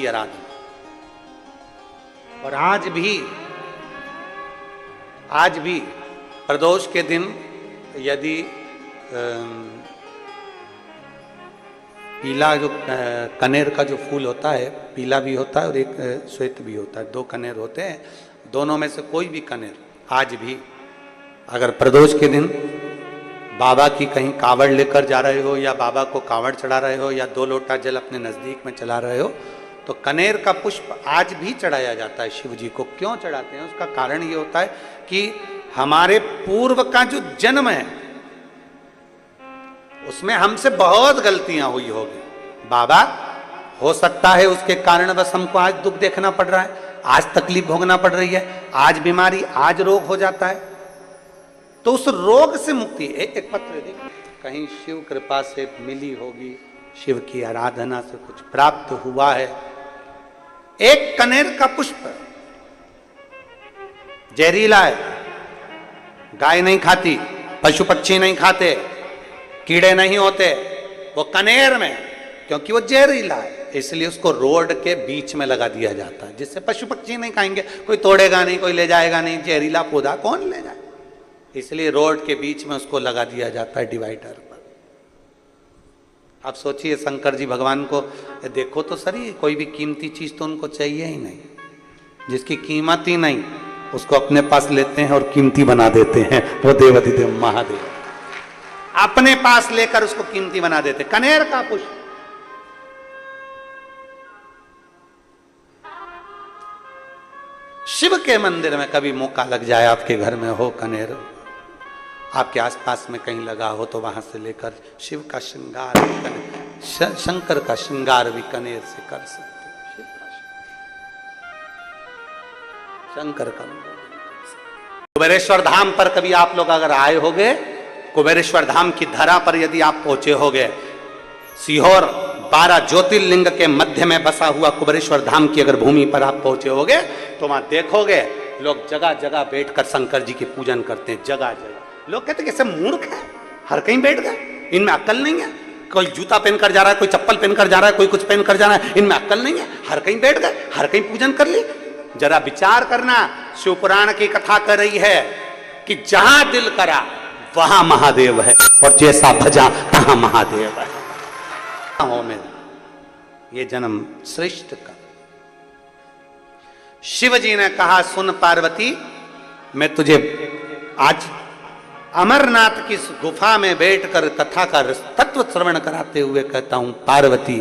की आराधना। और आज भी प्रदोष के दिन यदि पीला जो कनेर का जो फूल होता है, पीला भी होता है और एक श्वेत भी होता है, 2 कनेर होते हैं, दोनों में से कोई भी कनेर आज भी अगर प्रदोष के दिन बाबा की कहीं कावड़ लेकर जा रहे हो या बाबा को कावड़ चढ़ा रहे हो या 2 लोटा जल अपने नजदीक में चला रहे हो तो कनेर का पुष्प आज भी चढ़ाया जाता है शिव जी को। क्यों चढ़ाते हैं? उसका कारण ये होता है कि हमारे पूर्व का जो जन्म है उसमें हमसे बहुत गलतियां हुई होगी। बाबा हो सकता है उसके कारण बस हमको आज दुख देखना पड़ रहा है, आज तकलीफ भोगना पड़ रही है, आज बीमारी, आज रोग हो जाता है। तो उस रोग से मुक्ति एक पत्र देखिए, कहीं शिव कृपा से मिली होगी, शिव की आराधना से कुछ प्राप्त हुआ है। एक कनेर का पुष्प जहरीला है, गाय नहीं खाती, पशु पक्षी नहीं खाते, कीड़े नहीं होते वो कनेर में, क्योंकि वो जहरीला है इसलिए उसको रोड के बीच में लगा दिया जाता है, जिससे पशु पक्षी नहीं खाएंगे, कोई तोड़ेगा नहीं, कोई ले जाएगा नहीं, जहरीला पौधा कौन ले जाए, इसलिए रोड के बीच में उसको लगा दिया जाता है डिवाइडर पर। आप सोचिए शंकर जी भगवान को देखो तो सही, कोई भी कीमती चीज तो उनको चाहिए ही नहीं, जिसकी कीमत ही नहीं उसको अपने पास लेते हैं और कीमती बना देते हैं। वो देवाधिदेव महादेव अपने पास लेकर उसको कीमती बना देते। कनेर का पुष्प शिव के मंदिर में कभी मौका लग जाए, आपके घर में हो कनेर, आपके आसपास में कहीं लगा हो तो वहां से लेकर शिव का श्रृंगार, शंकर का श्रृंगार भी कनेर से कर सकते हो। शिव का शंकर का कुबेरेश्वर धाम पर कभी आप लोग अगर आए होगे, कुबेरेश्वर धाम की धरा पर यदि आप पहुंचे होगे, सीहोर 12 ज्योतिर्लिंग के मध्य में बसा हुआ कुबेरेश्वर धाम की अगर भूमि पर आप पहुंचे होगे तो वहां देखोगे लोग जगह जगह बैठकर शंकर जी की पूजन करते हैं। जगह जगह लोग कहते हैं कैसे मूर्ख है, हर कहीं बैठ गए, इनमें अक्ल नहीं है, कोई जूता पहनकर जा रहा है, कोई चप्पल पहनकर जा रहा है, कोई कुछ पहनकर जा रहा है, इनमें अक्ल नहीं है, हर कहीं बैठ गए, हर कहीं पूजन कर ली। जरा विचार करना, शिव पुराण की कथा कर रही है कि जहां दिल करा वहां महादेव है और जैसा भजा तहां महादेव है। हो मेरा ये जन्म श्रेष्ठ का। शिव जी ने कहा सुन पार्वती, मैं तुझे आज अमरनाथ की गुफा में बैठकर कथा का तत्व श्रवण कराते हुए कहता हूं, पार्वती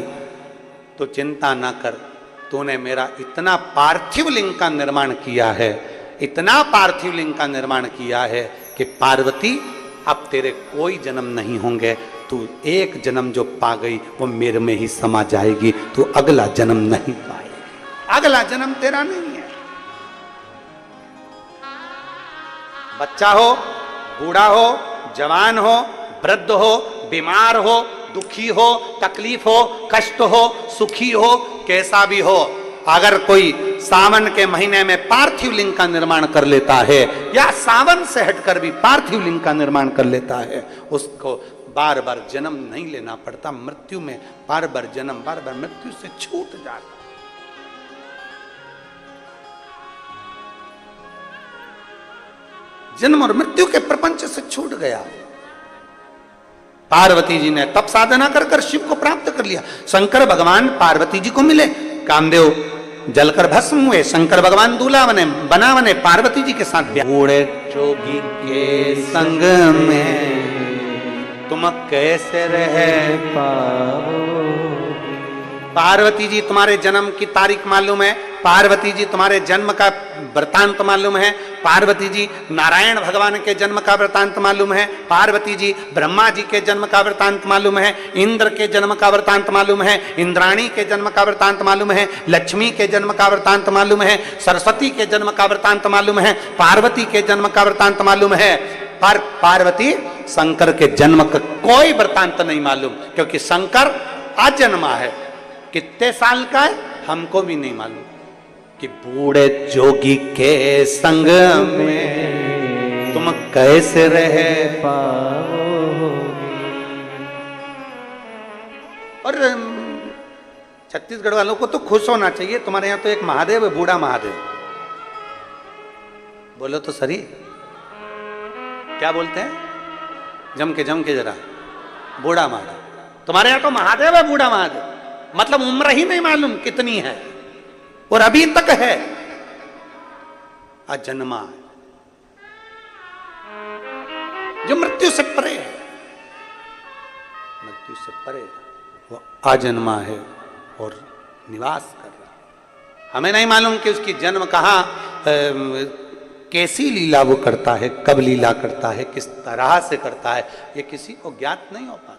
तो चिंता ना कर, तूने मेरा इतना पार्थिव लिंग का निर्माण किया है, इतना पार्थिव लिंग का निर्माण किया है कि पार्वती अब तेरे कोई जन्म नहीं होंगे, तू एक जन्म जो पा गई वो मेरे में ही समा जाएगी, तू अगला जन्म नहीं पाएगी, अगला जन्म तेरा नहीं है। बच्चा हो, बूढ़ा हो, जवान हो, वृद्ध हो, बीमार हो, दुखी हो, तकलीफ हो, कष्ट हो, सुखी हो, कैसा भी हो, अगर कोई सावन के महीने में पार्थिव लिंग का निर्माण कर लेता है या सावन से हटकर भी पार्थिव लिंग का निर्माण कर लेता है, उसको बार बार जन्म नहीं लेना पड़ता, मृत्यु में बार बार जन्म, बार बार मृत्यु से छूट जाता। जन्म और मृत्यु के प्रपंच से छूट गया। पार्वती जी ने तप साधना कर कर शिव को प्राप्त कर लिया। शंकर भगवान पार्वती जी को मिले, कामदेव जलकर भस्म हुए, शंकर भगवान दूल्हा बने पार्वती जी के साथ। बूढ़े जोगी के संग में तुम कैसे रह पाओ। पार्वती जी तुम्हारे जन्म की तारीख मालूम है, पार्वती जी तुम्हारे जन्म का वृतांत मालूम है, पार्वती जी नारायण भगवान के जन्म का वृतांत मालूम है, पार्वती जी ब्रह्मा जी के जन्म का वृतांत मालूम है, इंद्र के जन्म का वृतांत मालूम है, इंद्राणी के जन्म का वृतांत मालूम है, लक्ष्मी के जन्म का वृतांत मालूम है, सरस्वती के जन्म का वृतांत मालूम है, पार्वती के जन्म का वृतांत मालूम है। पर पार्वती शंकर के जन्म का कोई वृतांत नहीं मालूम, क्योंकि शंकर अजन्मा है। कितने साल का है हमको भी नहीं मालूम। कि बूढ़े जोगी के संग में तुम कैसे रह पाओगे। और छत्तीसगढ़ वालों को तो खुश होना चाहिए, तुम्हारे यहाँ तो एक महादेव है, बूढ़ा महादेव। बोलो तो सही, क्या बोलते हैं? जम के जरा, बूढ़ा महादेव। तुम्हारे यहाँ तो महादेव है, बूढ़ा महादेव, मतलब उम्र ही नहीं मालूम कितनी है, और अभी तक है, अजन्मा है, जो मृत्यु से परे है, मृत्यु से परे वो अजन्मा है और निवास कर रहा है। हमें नहीं मालूम कि उसकी जन्म कहाँ, कैसी लीला वो करता है, कब लीला करता है, किस तरह से करता है, ये किसी को ज्ञात नहीं हो पाता।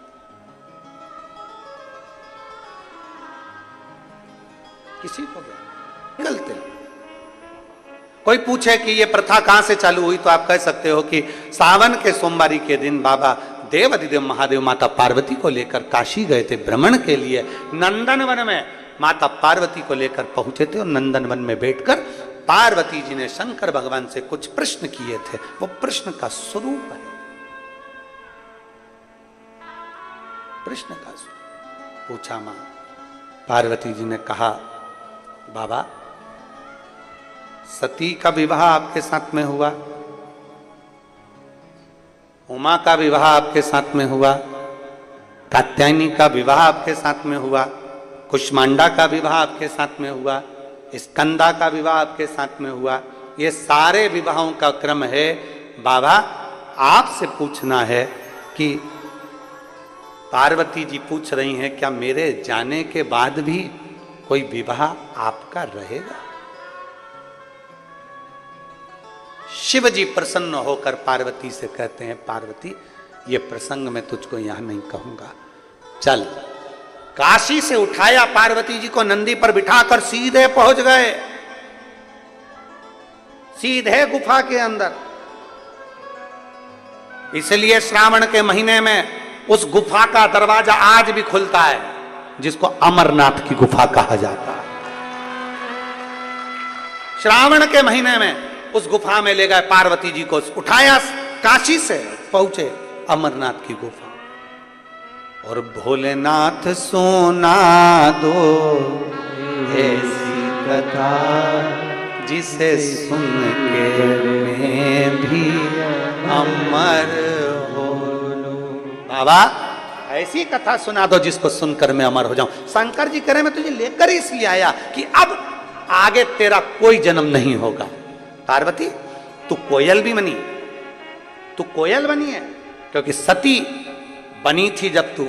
किसी को ज्ञात निकलते। कोई पूछे कि ये प्रथा कहां से चालू हुई, तो आप कह सकते हो कि सावन के सोमवारी के दिन बाबा देवाधिदेव महादेव माता पार्वती को लेकर काशी गए थे भ्रमण के लिए। नंदनवन में माता पार्वती को लेकर पहुंचे थे और नंदनवन में बैठकर पार्वती जी ने शंकर भगवान से कुछ प्रश्न किए थे। वो प्रश्न का स्वरूप है, प्रश्न का स्वरूप। पूछा मां पार्वती जी ने कहा, बाबा सती का विवाह आपके साथ में हुआ, उमा का विवाह आपके साथ में हुआ, कात्यायनी का विवाह आपके साथ में हुआ, कुष्मांडा का विवाह आपके साथ में हुआ, स्कंदा का विवाह आपके साथ में हुआ। ये सारे विवाहों का क्रम है। बाबा आपसे पूछना है कि पार्वती जी पूछ रही हैं, क्या मेरे जाने के बाद भी कोई विवाह आपका रहेगा? शिव जी प्रसन्न होकर पार्वती से कहते हैं, पार्वती ये प्रसंग मैं तुझको यहां नहीं कहूंगा, चल। काशी से उठाया पार्वती जी को, नंदी पर बिठाकर सीधे पहुंच गए, सीधे गुफा के अंदर। इसलिए श्रावण के महीने में उस गुफा का दरवाजा आज भी खुलता है, जिसको अमरनाथ की गुफा कहा जाता है। श्रावण के महीने में उस गुफा में ले गए पार्वती जी को, उठाया, काशी से पहुंचे अमरनाथ की गुफा। और भोलेनाथ सुना दो ऐसी कथा, जिसे सुन के मैं भी अमर हो लूं। बाबा ऐसी कथा सुना दो जिसको सुनकर मैं अमर हो जाऊं। शंकर जी कह रहे मैं तुझे लेकर इसलिए आया कि अब आगे तेरा कोई जन्म नहीं होगा। पार्वती तू कोयल भी बनी, तू कोयल बनी है, क्योंकि सती बनी थी जब तू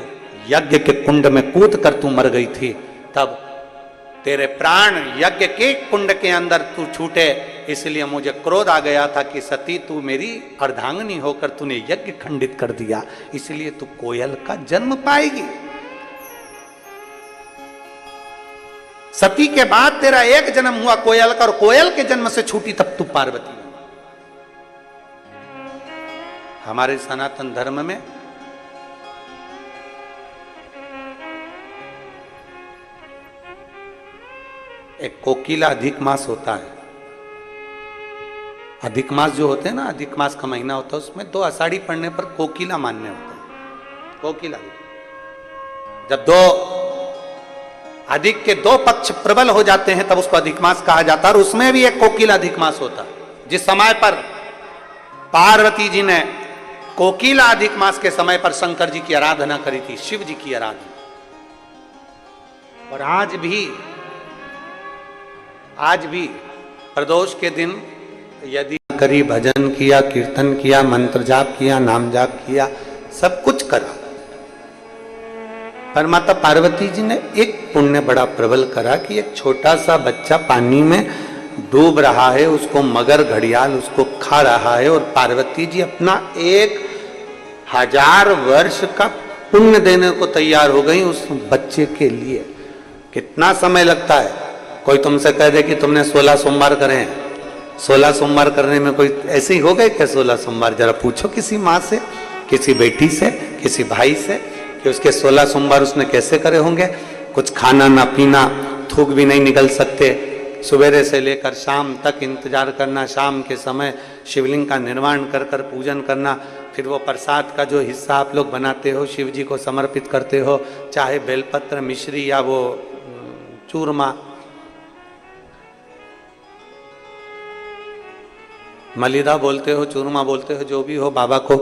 यज्ञ के कुंड में कूद कर तू मर गई थी, तब तेरे प्राण यज्ञ के कुंड के अंदर तू छूटे। इसलिए मुझे क्रोध आ गया था कि सती तू मेरी अर्धांगिनी होकर तूने यज्ञ खंडित कर दिया, इसलिए तू कोयल का जन्म पाएगी। सती के बाद तेरा एक जन्म हुआ कोयल का, और कोयल के जन्म से छूटी तब तू पार्वती। हमारे सनातन धर्म में एक कोकिला अधिक मास होता है। अधिक मास जो होते हैं ना, अधिक मास का महीना होता है, उसमें 2 आषाढ़ी पड़ने पर कोकिला मान्य होता है। कोकिला जब 2 अधिक के 2 पक्ष प्रबल हो जाते हैं तब उसको अधिक मास कहा जाता है। और उसमें भी एक कोकिला अधिक मास होता है। जिस समय पर पार्वती जी ने कोकिला अधिक मास के समय पर शंकर जी की आराधना करी थी, शिव जी की आराधना। और आज भी प्रदोष के दिन यदि करी, भजन किया, कीर्तन किया, मंत्र जाप किया, नाम जाप किया, सब कुछ करा, पर माता पार्वती जी ने एक पुण्य बड़ा प्रबल करा कि एक छोटा सा बच्चा पानी में डूब रहा है, उसको मगर घड़ियाल उसको खा रहा है, और पार्वती जी अपना 1000 वर्ष का पुण्य देने को तैयार हो गई उस बच्चे के लिए। कितना समय लगता है? कोई तुमसे कह दे कि तुमने 16 सोमवार करे हैं, 16 सोमवार करने में कोई ऐसे ही हो गए क्या 16 सोमवार? जरा पूछो किसी माँ से, किसी बेटी से, किसी भाई से कि उसके 16 सोमवार उसने कैसे करे होंगे। कुछ खाना ना पीना, थूक भी नहीं निकल सकते, सवेरे से लेकर शाम तक इंतजार करना, शाम के समय शिवलिंग का निर्माण कर कर पूजन करना, फिर वो प्रसाद का जो हिस्सा आप लोग बनाते हो शिव जी को समर्पित करते हो, चाहे बेलपत्र, मिश्री या वो चूरमा, मलिदा बोलते हो, चूरमा बोलते हो, जो भी हो, बाबा को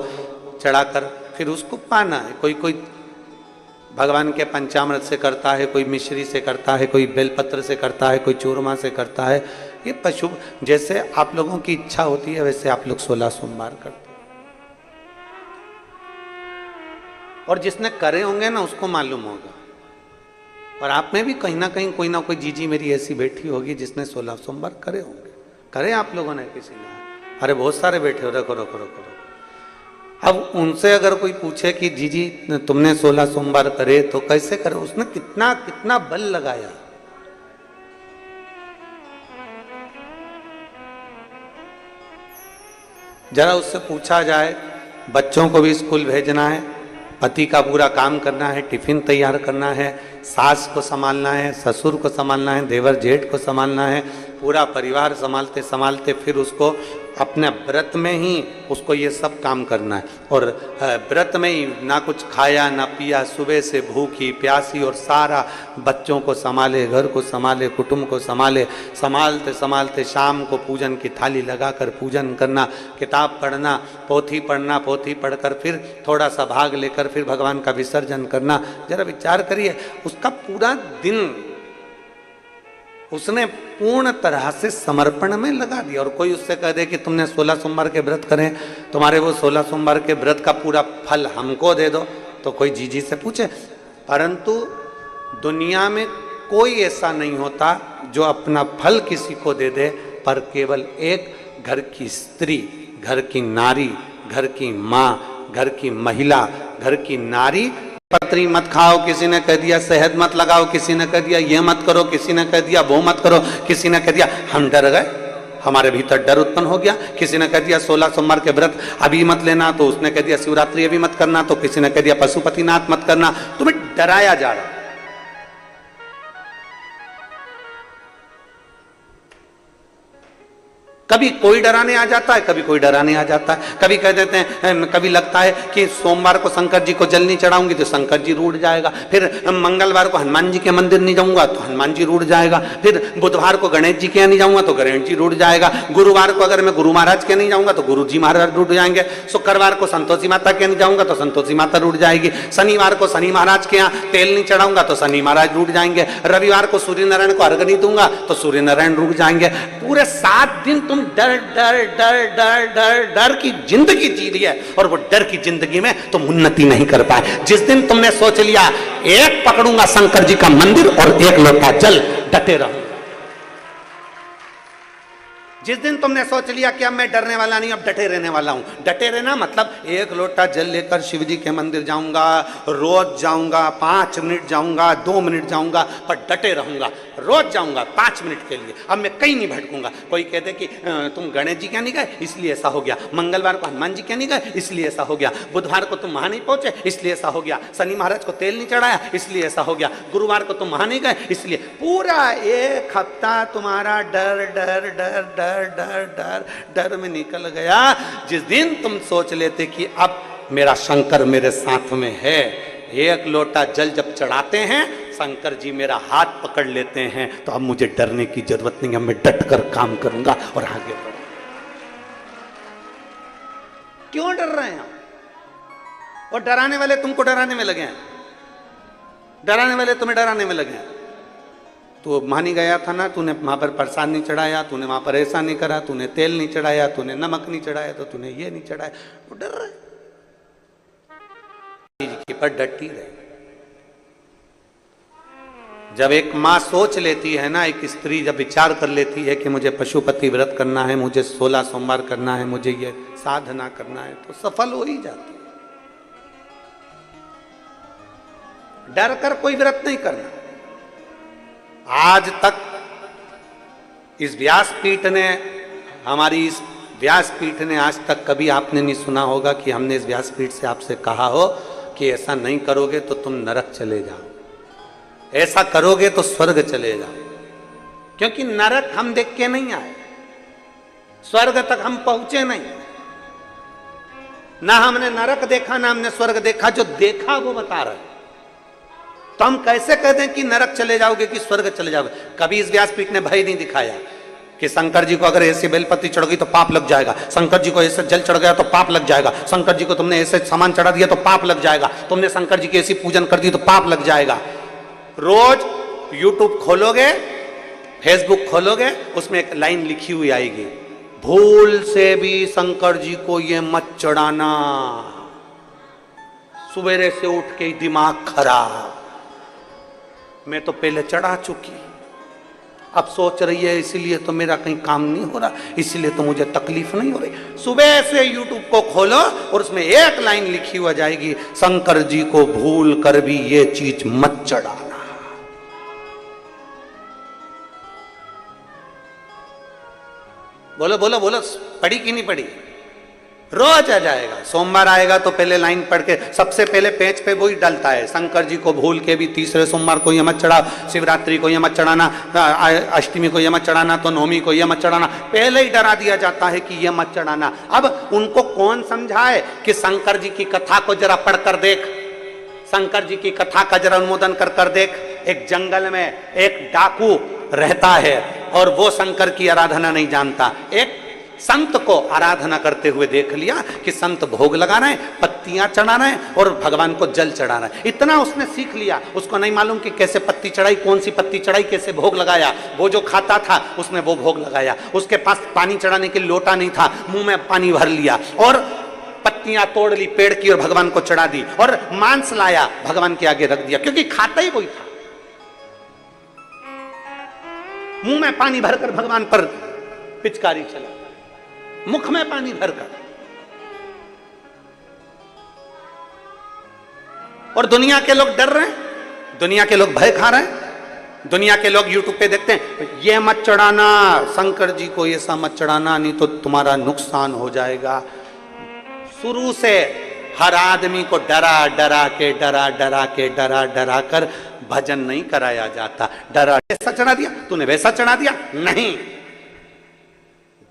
चढ़ाकर फिर उसको पाना है। कोई कोई भगवान के पंचामृत से करता है, कोई मिश्री से करता है, कोई बेलपत्र से करता है, कोई चूरमा से करता है। ये पशु जैसे आप लोगों की इच्छा होती है वैसे आप लोग 16 सोमवार करते हैं। और जिसने करे होंगे ना उसको मालूम होगा। और आप में भी कहीं ना कहीं कोई ना कोई जीजी मेरी ऐसी बैठी होगी जिसने 16 सोमवार करे होंगे। करे आप लोगों ने किसी ने? अरे बहुत सारे बैठे हो, रखो रखो रखो। अब उनसे अगर कोई पूछे कि जीजी तुमने 16 सोमवार करे तो कैसे करे, उसने कितना कितना बल लगाया। जरा उससे पूछा जाए, बच्चों को भी स्कूल भेजना है, पति का पूरा काम करना है, टिफिन तैयार करना है, सास को संभालना है, ससुर को संभालना है, देवर जेठ को संभालना है, पूरा परिवार संभालते संभालते फिर उसको अपने व्रत में ही उसको ये सब काम करना है। और व्रत में ही ना कुछ खाया ना पिया, सुबह से भूखी प्यासी, और सारा बच्चों को संभाले, घर को संभाले, कुटुंब को संभाले, संभालते संभालते शाम को पूजन की थाली लगाकर पूजन करना, किताब पढ़ना, पोथी पढ़ना, पोथी पढ़कर फिर थोड़ा सा भाग लेकर फिर भगवान का विसर्जन करना। जरा विचार करिए, उसका पूरा दिन उसने पूर्ण तरह से समर्पण में लगा दिया। और कोई उससे कह दे कि तुमने 16 सोमवार के व्रत करें, तुम्हारे वो 16 सोमवार के व्रत का पूरा फल हमको दे दो, तो कोई जीजी से पूछे। परंतु दुनिया में कोई ऐसा नहीं होता जो अपना फल किसी को दे दे, पर केवल एक घर की स्त्री, घर की नारी, घर की माँ, घर की महिला, घर की नारी। पत्री मत खाओ किसी ने कह दिया, शहद मत लगाओ किसी ने कह दिया, ये मत करो किसी ने कह दिया, वो मत करो किसी ने कह दिया। हम डर गए, हमारे भीतर डर उत्पन्न हो गया। किसी ने कह दिया 16 सोमवार के व्रत अभी मत लेना, तो उसने कह दिया शिवरात्रि अभी मत करना, तो किसी ने कह दिया पशुपतिनाथ मत करना। तुम्हें डराया जा रहा है। कभी कोई डराने आ जाता है, कभी कोई डराने आ जाता है। कभी कह देते हैं, कभी लगता है कि सोमवार को शंकर जी को जल नहीं चढ़ाऊंगी तो शंकर जी रूठ जाएगा, फिर मंगलवार को हनुमान जी के मंदिर नहीं जाऊंगा तो हनुमान जी रूठ जाएगा, फिर बुधवार को गणेश जी के यहाँ नहीं जाऊंगा तो गणेश जी रूठ जाएगा, गुरुवार को अगर मैं गुरु महाराज के नहीं जाऊंगा तो गुरु जी महाराज रूठ जाएंगे, शुक्रवार को संतोषी माता के नहीं जाऊंगा तो संतोषी माता रूठ जाएगी, शनिवार को शनि महाराज के यहाँ तेल नहीं चढ़ाऊंगा तो शनि महाराज रूठ जाएंगे, रविवार को सूर्य नारायण को अर्घ नहीं दूंगा तो सूर्य नारायण रूठ जाएंगे। पूरे 7 दिन तुम डर डर डर डर डर डर की जिंदगी जी रही है, और वो डर की जिंदगी में तुम उन्नति नहीं कर पाए। जिस दिन तुमने सोच लिया एक पकड़ूंगा शंकर जी का मंदिर और एक लोटा जल, डटे रहूंगा, जिस दिन तुमने सोच लिया कि अब मैं डरने वाला नहीं, अब डटे रहने वाला हूं। डटे रहना मतलब एक लोटा जल लेकर शिव जी के मंदिर जाऊंगा, रोज जाऊंगा, 5 मिनट जाऊंगा, 2 मिनट जाऊंगा, पर डटे रहूंगा। रोज जाऊंगा 5 मिनट के लिए, अब मैं कहीं नहीं भटकूंगा। कोई कहते कि तुम गणेश जी क्या नहीं गए इसलिए ऐसा हो गया, मंगलवार को हनुमान जी क्या नहीं गए इसलिए ऐसा हो गया, बुधवार को तुम वहां नहीं पहुंचे इसलिए ऐसा हो गया, शनि महाराज को तेल नहीं चढ़ाया इसलिए ऐसा हो गया, गुरुवार को तुम वहां नहीं गए इसलिए। पूरा 1 हफ्ता तुम्हारा डर डर डर डर डर डर डर में निकल गया। जिस दिन तुम सोच लेते कि अब मेरा शंकर मेरे साथ में है, एक लोटा जल जब चढ़ाते हैं शंकर जी मेरा हाथ पकड़ लेते हैं, तो अब मुझे डरने की जरूरत नहीं है, मैं डट कर काम करूंगा और आगे बढ़ूंगा। क्यों डर रहे हैं? और डराने वाले तुमको डराने में लगे हैं, डराने वाले तुम्हें डराने में लगे हैं। तो मानी गया था ना, तूने वहां पर प्रसाद नहीं चढ़ाया, तूने वहां पर ऐसा नहीं करा, तूने तेल नहीं चढ़ाया, तूने नमक नहीं चढ़ाया, तो तूने ये नहीं चढ़ाया, वो डर रहे पर डरती रहे। जब एक माँ सोच लेती है ना, एक स्त्री जब विचार कर लेती है कि मुझे पशुपति व्रत करना है, मुझे 16 सोमवार करना है, मुझे ये साधना करना है, तो सफल हो ही जाती है। डर कर कोई व्रत नहीं करना। आज तक इस व्यासपीठ ने, हमारी इस व्यासपीठ ने आज तक कभी आपने नहीं सुना होगा कि हमने इस व्यासपीठ से आपसे कहा हो कि ऐसा नहीं करोगे तो तुम नरक चले जाओ, ऐसा करोगे तो स्वर्ग चले जाओ। क्योंकि नरक हम देख के नहीं आए, स्वर्ग तक हम पहुंचे नहीं, ना हमने नरक देखा ना हमने स्वर्ग देखा। जो देखा वो बता रहे। तो हम कैसे कह दें कि नरक चले जाओगे कि स्वर्ग चले जाओगे? कभी इस व्यासपीठ ने भय नहीं दिखाया कि शंकर जी को अगर ऐसे बेलपत्ती चढ़ गई तो पाप लग जाएगा, शंकर जी को ऐसे जल चढ़ गया तो पाप लग जाएगा, शंकर जी को तुमने ऐसे सामान चढ़ा दिया तो पाप लग जाएगा, तुमने शंकर जी की ऐसी पूजन कर दी तो पाप लग जाएगा। रोज यूट्यूब खोलोगे, फेसबुक खोलोगे, उसमें एक लाइन लिखी हुई आएगी, भूल से भी शंकर जी को ये मत चढ़ाना, सवेरे से उठ के दिमाग खराब, मैं तो पहले चढ़ा चुकी, अब सोच रही है इसीलिए तो मेरा कहीं काम नहीं हो रहा, इसीलिए तो मुझे तकलीफ नहीं हो रही। सुबह से यूट्यूब को खोलो और उसमें एक लाइन लिखी हुई जाएगी, शंकर जी को भूल कर भी ये चीज मत चढ़ाना। बोलो बोलो बोलो, पढ़ी कि नहीं पढ़ी? रोज आ जाएगा। सोमवार आएगा तो पहले लाइन पढ़ के सबसे पहले पेज पे वही डलता है, शंकर जी को भूल के भी तीसरे सोमवार को ये मत चढ़ाओ, शिवरात्रि को ये मत चढ़ाना, अष्टमी को ये मत चढ़ाना, तो नवमी को ये मत चढ़ाना, पहले ही डरा दिया जाता है कि ये मत चढ़ाना। अब उनको कौन समझाए कि शंकर जी की कथा को जरा पढ़कर देख, शंकर जी की कथा का जरा अनुमोदन कर कर देख। एक जंगल में एक डाकू रहता है और वो शंकर की आराधना नहीं जानता, एक संत को आराधना करते हुए देख लिया कि संत भोग लगा रहे हैं, पत्तियां चढ़ा रहे हैं और भगवान को जल चढ़ा रहे हैं। इतना उसने सीख लिया, उसको नहीं मालूम कि कैसे पत्ती चढ़ाई, कौन सी पत्ती चढ़ाई, कैसे भोग लगाया। वो जो खाता था उसने वो भोग लगाया, उसके पास पानी चढ़ाने के लिए लोटा नहीं था, मुंह में पानी भर लिया और पत्तियां तोड़ ली पेड़ की और भगवान को चढ़ा दी, और मांस लाया भगवान के आगे रख दिया, क्योंकि खाता ही वही था। मुंह में पानी भरकर भगवान पर पिचकारी चला, मुख में पानी भरकर। और दुनिया के लोग डर रहे हैं, दुनिया के लोग भय खा रहे हैं, दुनिया के लोग यूट्यूब पे देखते हैं, ये मत चढ़ाना शंकर जी को, ये सा मत चढ़ाना नहीं तो तुम्हारा नुकसान हो जाएगा। शुरू से हर आदमी को डरा डरा कर भजन नहीं कराया जाता। डरा ऐसा चढ़ा दिया, तूने वैसा चढ़ा दिया, नहीं।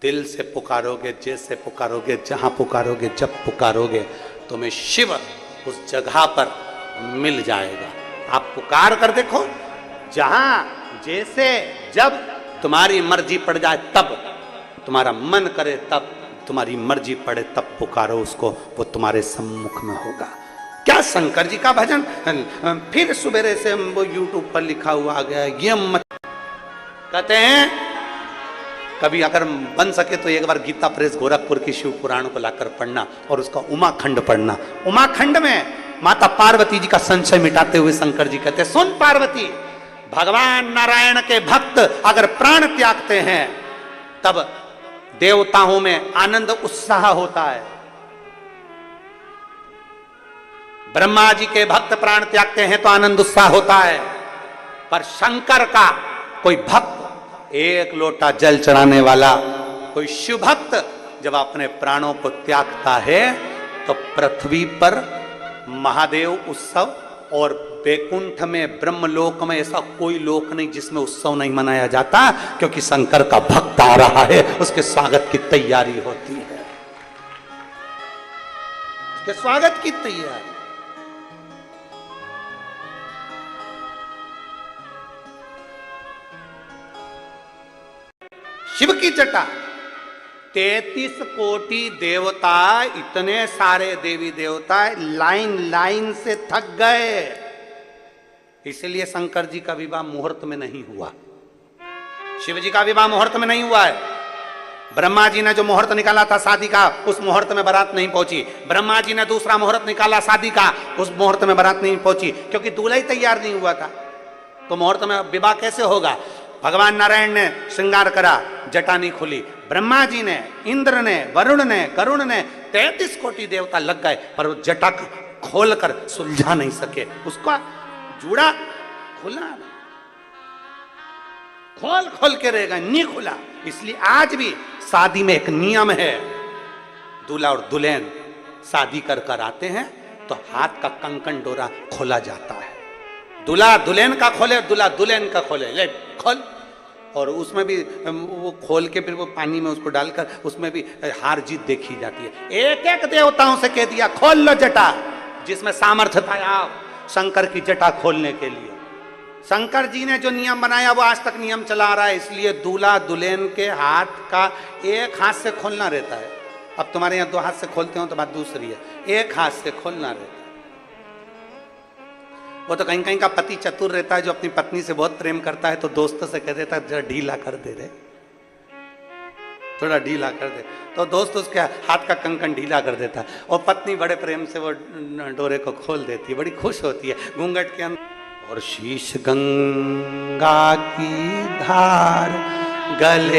दिल से पुकारोगे, जैसे पुकारोगे, जहां पुकारोगे, जब पुकारोगे, तुम्हें शिव उस जगह पर मिल जाएगा। आप पुकार कर देखो, जहां जैसे जब तुम्हारी मर्जी पड़ जाए, तब तुम्हारा मन करे, तब तुम्हारी मर्जी पड़े तब पुकारो उसको, वो तुम्हारे सम्मुख में होगा। क्या शंकर जी का भजन? फिर सुबेरे से वो यूट्यूब पर लिखा हुआ आ गया, ये मत। कहते हैं कभी अगर बन सके तो एक बार गीता प्रेस गोरखपुर की शिव पुराण को लाकर पढ़ना और उसका उमाखंड पढ़ना। उमाखंड में माता पार्वती जी का संशय मिटाते हुए शंकर जी कहते, सुन पार्वती, भगवान नारायण के भक्त अगर प्राण त्यागते हैं तब देवताओं में आनंद उत्साह होता है। ब्रह्मा जी के भक्त प्राण त्यागते हैं तो आनंद उत्साह होता है, पर शंकर का कोई भक्त, एक लोटा जल चढ़ाने वाला कोई शिव भक्त जब अपने प्राणों को त्यागता है तो पृथ्वी पर महादेव उत्सव, और वैकुंठ में ब्रह्मलोक में ऐसा कोई लोक नहीं जिसमें उत्सव नहीं मनाया जाता, क्योंकि शंकर का भक्त आ रहा है, उसके स्वागत की तैयारी होती है, उसके स्वागत की तैयारी। शिव की जटा, 33 कोटि देवता, इतने सारे देवी देवता लाइन लाइन से थक गए, इसलिए शंकर जी का विवाह मुहूर्त में नहीं हुआ, शिव जी का विवाह मुहूर्त में नहीं हुआ है। ब्रह्मा जी ने जो मुहूर्त निकाला था शादी का, उस मुहूर्त में बारात नहीं पहुंची। ब्रह्मा जी ने दूसरा मुहूर्त निकाला शादी का, उस मुहूर्त में बारात नहीं पहुंची, क्योंकि दूल्हा ही तैयार नहीं हुआ था, तो मुहूर्त में विवाह कैसे होगा? भगवान नारायण ने श्रृंगार करा, जटा नहीं खुली। ब्रह्मा जी ने, इंद्र ने, वरुण ने, गरुण ने, 33 कोटि देवता लग गए, पर वो जटा खोलकर सुलझा नहीं सके, उसका जूड़ा खुला, खोल खोल के रहेगा, नहीं खुला। इसलिए आज भी शादी में एक नियम है, दूल्हा और दुल्हन शादी कर कर आते हैं तो हाथ का कंकन डोरा खोला जाता है, दूल्हा दुल्हन का खोले, दूल्हा दुल्हन का खोले, ले खोल, और उसमें भी वो खोल के फिर वो पानी में उसको डालकर उसमें भी हार जीत देखी जाती है। एक एक देवताओं से कह दिया खोल लो जटा, जिसमें सामर्थ्य था आओ, शंकर की जटा खोलने के लिए। शंकर जी ने जो नियम बनाया वो आज तक नियम चला रहा है, इसलिए दूल्हा दुल्हन के हाथ का एक हाथ से खोलना रहता है। अब तुम्हारे यहाँ 2 हाथ से खोलते हो तो बात दूसरी है, एक हाथ से खोलना रहता है। वो तो कहीं कहीं का पति चतुर रहता है जो अपनी पत्नी से बहुत प्रेम करता है तो दोस्तों से कह देता है जरा ढीला कर दे रे, थोड़ा ढीला कर दे, तो दोस्त उसके हाथ का कंकन ढीला कर देता है और पत्नी बड़े प्रेम से वो डोरे को खोल देती है, बड़ी खुश होती है घूंघट के अंदर। और शीश गंगा की धार गले